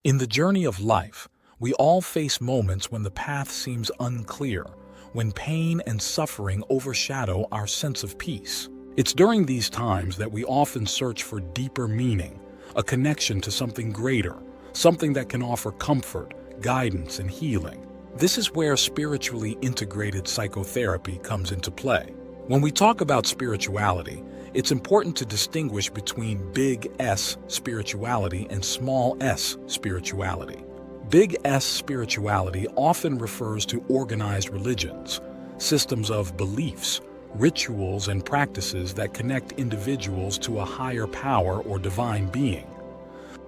In the journey of life, we all face moments when the path seems unclear, when pain and suffering overshadow our sense of peace. It's during these times that we often search for deeper meaning, a connection to something greater, something that can offer comfort, guidance, and healing. This is where spiritually integrated psychotherapy comes into play. When we talk about spirituality, it's important to distinguish between big S spirituality and small s spirituality. Big S spirituality often refers to organized religions, systems of beliefs, rituals, and practices that connect individuals to a higher power or divine being.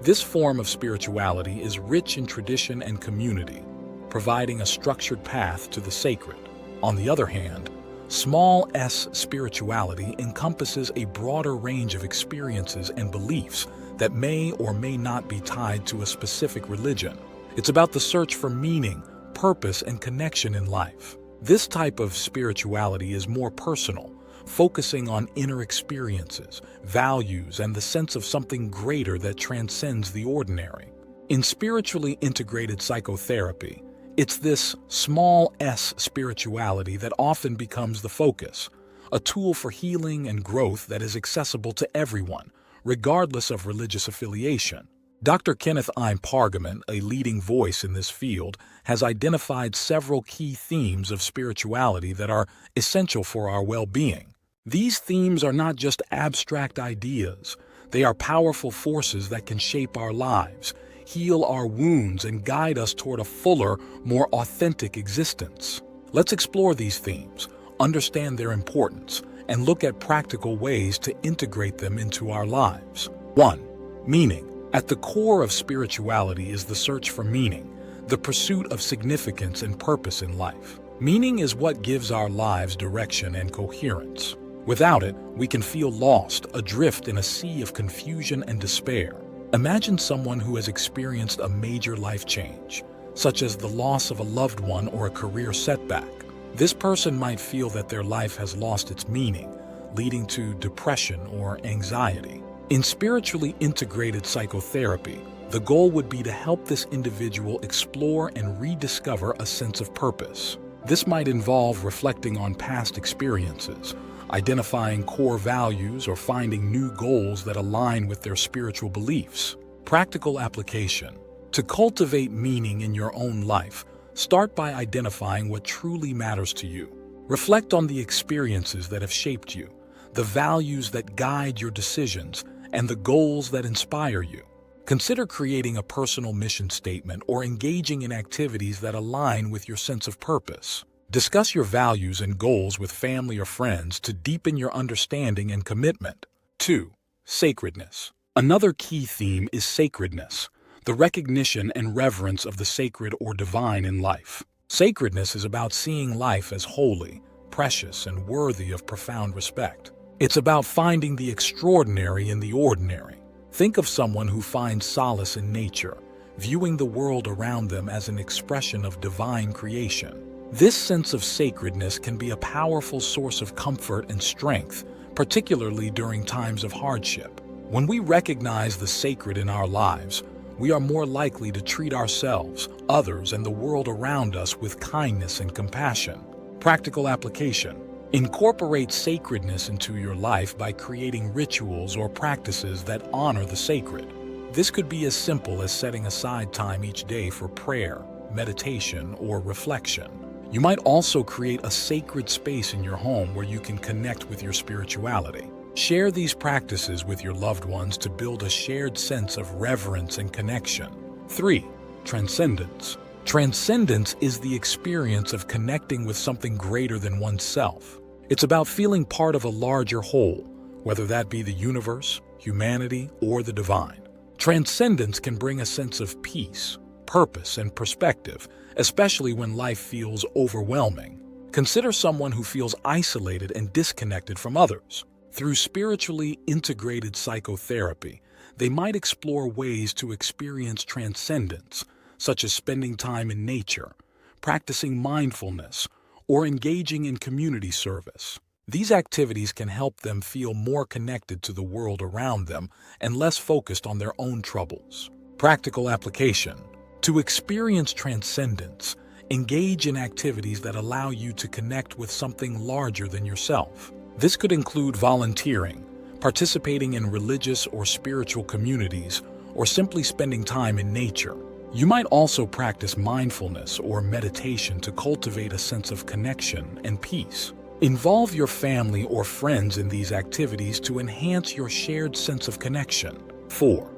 This form of spirituality is rich in tradition and community, providing a structured path to the sacred. On the other hand, small s spirituality encompasses a broader range of experiences and beliefs that may or may not be tied to a specific religion. It's about the search for meaning, purpose, and connection in life. This type of spirituality is more personal, focusing on inner experiences, values, and the sense of something greater that transcends the ordinary. In spiritually integrated psychotherapy, it's this small s spirituality that often becomes the focus, a tool for healing and growth that is accessible to everyone, regardless of religious affiliation. Dr. Kenneth I. Pargament, a leading voice in this field, has identified several key themes of spirituality that are essential for our well-being. These themes are not just abstract ideas. They are powerful forces that can shape our lives, heal our wounds, and guide us toward a fuller, more authentic existence. Let's explore these themes, understand their importance, and look at practical ways to integrate them into our lives. 1. Meaning. At the core of spirituality is the search for meaning, the pursuit of significance and purpose in life. Meaning is what gives our lives direction and coherence. Without it, we can feel lost, adrift in a sea of confusion and despair. Imagine someone who has experienced a major life change, such as the loss of a loved one or a career setback. This person might feel that their life has lost its meaning, leading to depression or anxiety. In spiritually integrated psychotherapy, the goal would be to help this individual explore and rediscover a sense of purpose. This might involve reflecting on past experiences, identifying core values, or finding new goals that align with their spiritual beliefs. Practical application. To cultivate meaning in your own life, start by identifying what truly matters to you. Reflect on the experiences that have shaped you, the values that guide your decisions, and the goals that inspire you. Consider creating a personal mission statement or engaging in activities that align with your sense of purpose. Discuss your values and goals with family or friends to deepen your understanding and commitment. 2. Sacredness. Another key theme is sacredness, the recognition and reverence of the sacred or divine in life. Sacredness is about seeing life as holy, precious, and worthy of profound respect. It's about finding the extraordinary in the ordinary. Think of someone who finds solace in nature, viewing the world around them as an expression of divine creation. This sense of sacredness can be a powerful source of comfort and strength, particularly during times of hardship. When we recognize the sacred in our lives, we are more likely to treat ourselves, others, and the world around us with kindness and compassion. Practical application. Incorporate sacredness into your life by creating rituals or practices that honor the sacred. This could be as simple as setting aside time each day for prayer, meditation, or reflection. You might also create a sacred space in your home where you can connect with your spirituality. Share these practices with your loved ones to build a shared sense of reverence and connection. 3. Transcendence. Transcendence is the experience of connecting with something greater than oneself. It's about feeling part of a larger whole, whether that be the universe, humanity, or the divine. Transcendence can bring a sense of peace, purpose, and perspective, especially when life feels overwhelming. Consider someone who feels isolated and disconnected from others. Through spiritually integrated psychotherapy, they might explore ways to experience transcendence, such as spending time in nature, practicing mindfulness, or engaging in community service. These activities can help them feel more connected to the world around them and less focused on their own troubles. Practical application. To experience transcendence, engage in activities that allow you to connect with something larger than yourself. This could include volunteering, participating in religious or spiritual communities, or simply spending time in nature. You might also practice mindfulness or meditation to cultivate a sense of connection and peace. Involve your family or friends in these activities to enhance your shared sense of connection. 4.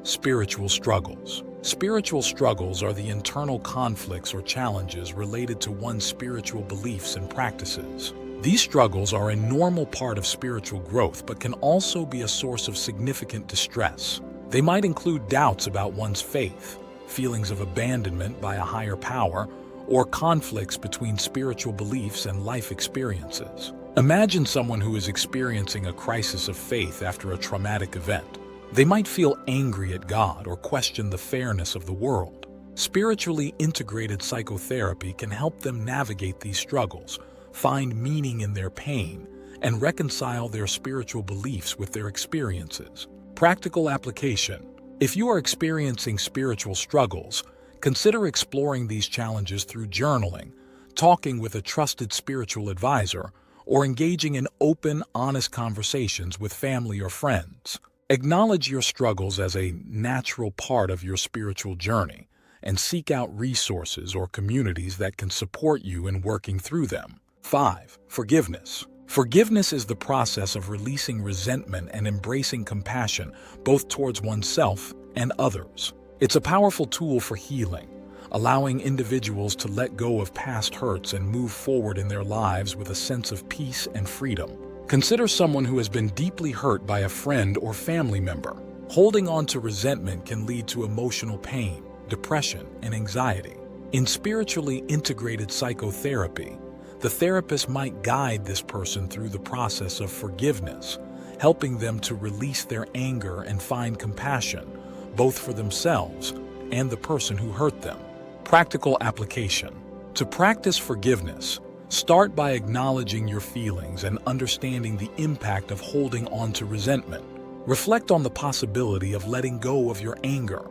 Spiritual struggles. Spiritual struggles are the internal conflicts or challenges related to one's spiritual beliefs and practices. These struggles are a normal part of spiritual growth but can also be a source of significant distress. They might include doubts about one's faith, feelings of abandonment by a higher power, or conflicts between spiritual beliefs and life experiences. Imagine someone who is experiencing a crisis of faith after a traumatic event. They might feel angry at God or question the fairness of the world. Spiritually integrated psychotherapy can help them navigate these struggles, find meaning in their pain, and reconcile their spiritual beliefs with their experiences. Practical application. If you are experiencing spiritual struggles, consider exploring these challenges through journaling, talking with a trusted spiritual advisor, or engaging in open, honest conversations with family or friends. Acknowledge your struggles as a natural part of your spiritual journey, and seek out resources or communities that can support you in working through them. 5. Forgiveness. Forgiveness is the process of releasing resentment and embracing compassion, both towards oneself and others. It's a powerful tool for healing, allowing individuals to let go of past hurts and move forward in their lives with a sense of peace and freedom. Consider someone who has been deeply hurt by a friend or family member. Holding on to resentment can lead to emotional pain, depression, and anxiety. In spiritually integrated psychotherapy, the therapist might guide this person through the process of forgiveness, helping them to release their anger and find compassion, both for themselves and the person who hurt them. Practical application. To practice forgiveness, start by acknowledging your feelings and understanding the impact of holding on to resentment. Reflect on the possibility of letting go of your anger,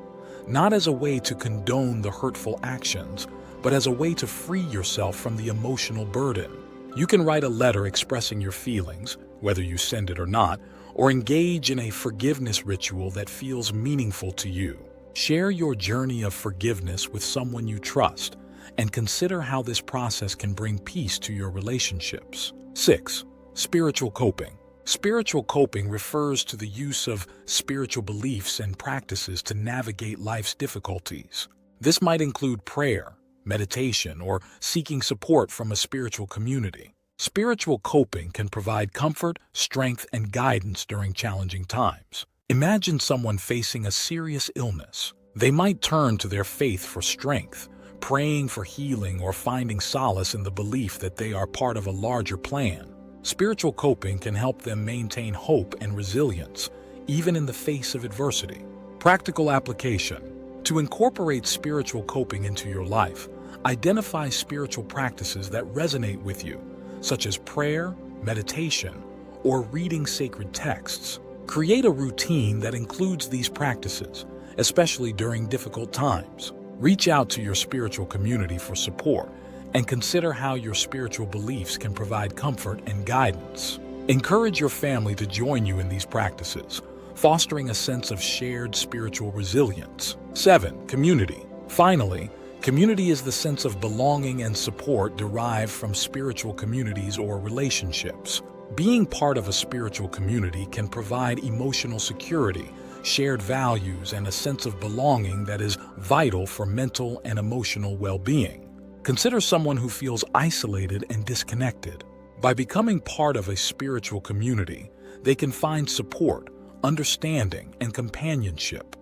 not as a way to condone the hurtful actions, but as a way to free yourself from the emotional burden. You can write a letter expressing your feelings, whether you send it or not, or engage in a forgiveness ritual that feels meaningful to you. Share your journey of forgiveness with someone you trust, and consider how this process can bring peace to your relationships. 6. Spiritual coping. Spiritual coping refers to the use of spiritual beliefs and practices to navigate life's difficulties. This might include prayer, meditation, or seeking support from a spiritual community. Spiritual coping can provide comfort, strength, and guidance during challenging times. Imagine someone facing a serious illness. They might turn to their faith for strength, praying for healing or finding solace in the belief that they are part of a larger plan. Spiritual coping can help them maintain hope and resilience, even in the face of adversity. Practical application. To incorporate spiritual coping into your life, identify spiritual practices that resonate with you, such as prayer, meditation, or reading sacred texts. Create a routine that includes these practices, especially during difficult times. Reach out to your spiritual community for support, and consider how your spiritual beliefs can provide comfort and guidance. Encourage your family to join you in these practices, fostering a sense of shared spiritual resilience. 7. Community. Finally, community is the sense of belonging and support derived from spiritual communities or relationships. Being part of a spiritual community can provide emotional security, shared values, and a sense of belonging that is vital for mental and emotional well-being. Consider someone who feels isolated and disconnected. By becoming part of a spiritual community, they can find support, understanding, and companionship.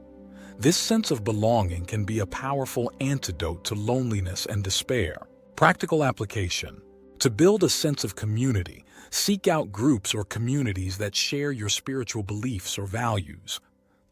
This sense of belonging can be a powerful antidote to loneliness and despair. Practical application. To build a sense of community, seek out groups or communities that share your spiritual beliefs or values.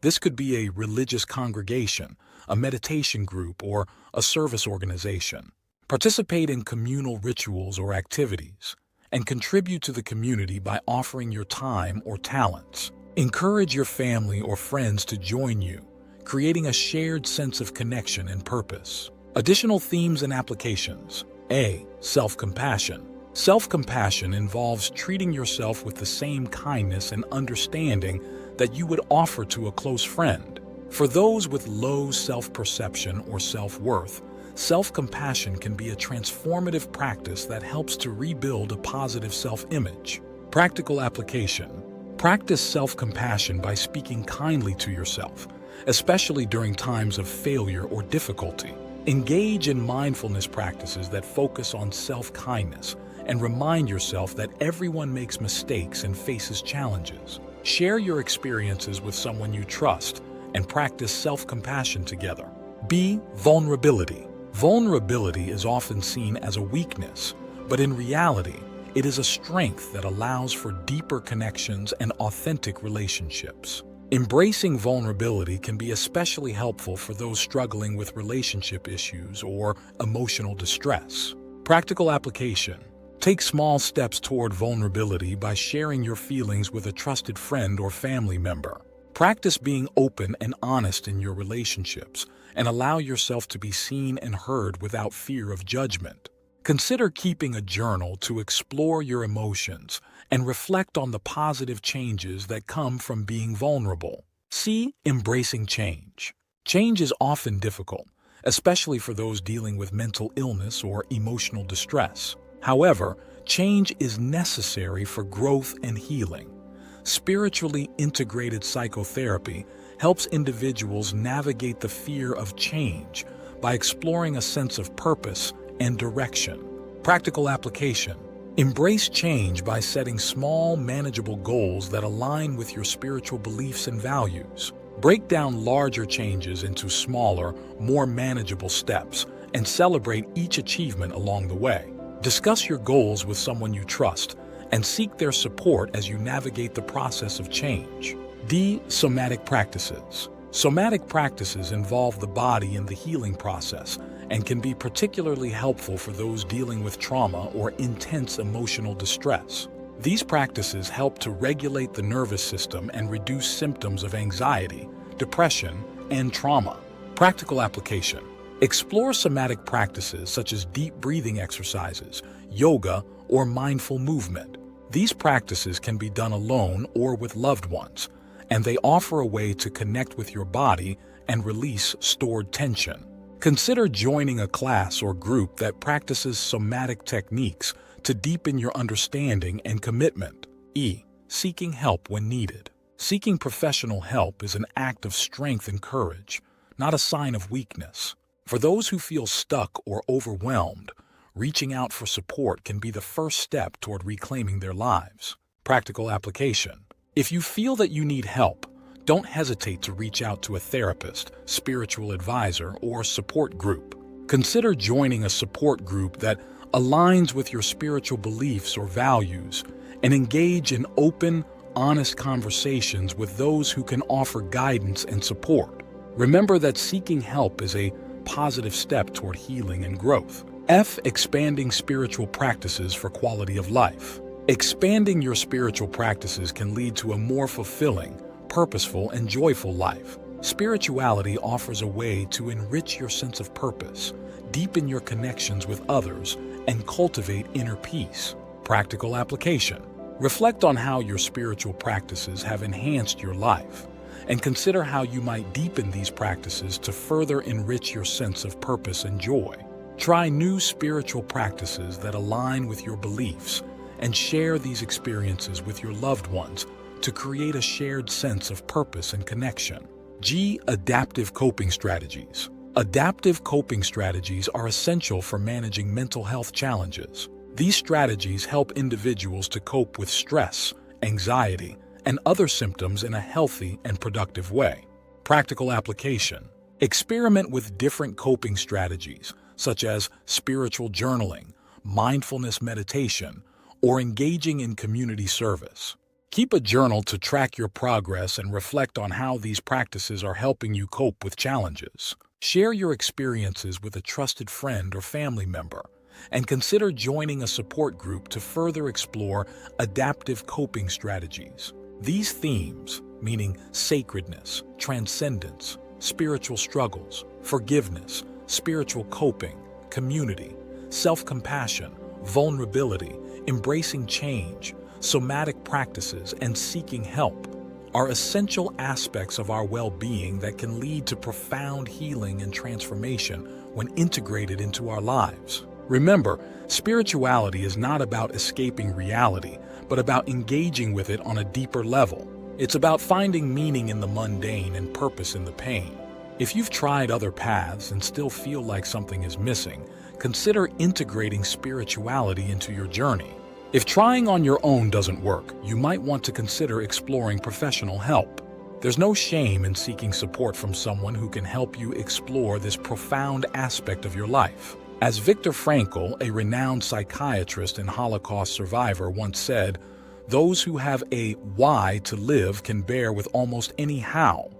This could be a religious congregation, a meditation group, or a service organization. Participate in communal rituals or activities, and contribute to the community by offering your time or talents. Encourage your family or friends to join you, creating a shared sense of connection and purpose. Additional themes and applications. A. Self-compassion. Self-compassion involves treating yourself with the same kindness and understanding that you would offer to a close friend. For those with low self-perception or self-worth, self-compassion can be a transformative practice that helps to rebuild a positive self-image. Practical application. Practice self-compassion by speaking kindly to yourself, especially during times of failure or difficulty. Engage in mindfulness practices that focus on self-kindness and remind yourself that everyone makes mistakes and faces challenges. Share your experiences with someone you trust and practice self-compassion together. B. Vulnerability. Vulnerability is often seen as a weakness, but in reality, it is a strength that allows for deeper connections and authentic relationships. Embracing vulnerability can be especially helpful for those struggling with relationship issues or emotional distress. Practical application. Take small steps toward vulnerability by sharing your feelings with a trusted friend or family member. Practice being open and honest in your relationships and allow yourself to be seen and heard without fear of judgment. Consider keeping a journal to explore your emotions and reflect on the positive changes that come from being vulnerable. C. Embracing change. Change is often difficult, especially for those dealing with mental illness or emotional distress. However, change is necessary for growth and healing. Spiritually-integrated psychotherapy helps individuals navigate the fear of change by exploring a sense of purpose and direction. Practical application. Embrace change by setting small, manageable goals that align with your spiritual beliefs and values. Break down larger changes into smaller, more manageable steps and celebrate each achievement along the way. Discuss your goals with someone you trust and seek their support as you navigate the process of change. D. Somatic practices. Somatic practices involve the body in the healing process and can be particularly helpful for those dealing with trauma or intense emotional distress. These practices help to regulate the nervous system and reduce symptoms of anxiety, depression, and trauma. Practical application. Explore somatic practices such as deep breathing exercises, yoga, or mindful movement. These practices can be done alone or with loved ones, and they offer a way to connect with your body and release stored tension. Consider joining a class or group that practices somatic techniques to deepen your understanding and commitment. E. Seeking help when needed. Seeking professional help is an act of strength and courage, not a sign of weakness. For those who feel stuck or overwhelmed, reaching out for support can be the first step toward reclaiming their lives. Practical application. If you feel that you need help, don't hesitate to reach out to a therapist, spiritual advisor, or support group. Consider joining a support group that aligns with your spiritual beliefs or values and engage in open, honest conversations with those who can offer guidance and support. Remember that seeking help is a positive step toward healing and growth. F. Expanding spiritual practices for quality of life. Expanding your spiritual practices can lead to a more fulfilling, purposeful, and joyful life. Spirituality offers a way to enrich your sense of purpose, deepen your connections with others, and cultivate inner peace. Practical application. Reflect on how your spiritual practices have enhanced your life, and consider how you might deepen these practices to further enrich your sense of purpose and joy. Try new spiritual practices that align with your beliefs and share these experiences with your loved ones to create a shared sense of purpose and connection. G. Adaptive coping strategies. Adaptive coping strategies are essential for managing mental health challenges. These strategies help individuals to cope with stress, anxiety, and other symptoms in a healthy and productive way. Practical application. Experiment with different coping strategies, such as spiritual journaling, mindfulness meditation, or engaging in community service. Keep a journal to track your progress and reflect on how these practices are helping you cope with challenges. Share your experiences with a trusted friend or family member, and consider joining a support group to further explore adaptive coping strategies. These themes, meaning sacredness, transcendence, spiritual struggles, forgiveness, spiritual coping, community, self-compassion, vulnerability, embracing change, somatic practices, and seeking help are essential aspects of our well-being that can lead to profound healing and transformation when integrated into our lives. Remember, spirituality is not about escaping reality, but about engaging with it on a deeper level. It's about finding meaning in the mundane and purpose in the pain. If you've tried other paths and still feel like something is missing, consider integrating spirituality into your journey. If trying on your own doesn't work, you might want to consider exploring professional help. There's no shame in seeking support from someone who can help you explore this profound aspect of your life. As Viktor Frankl, a renowned psychiatrist and Holocaust survivor, once said, "Those who have a why to live can bear with almost any how."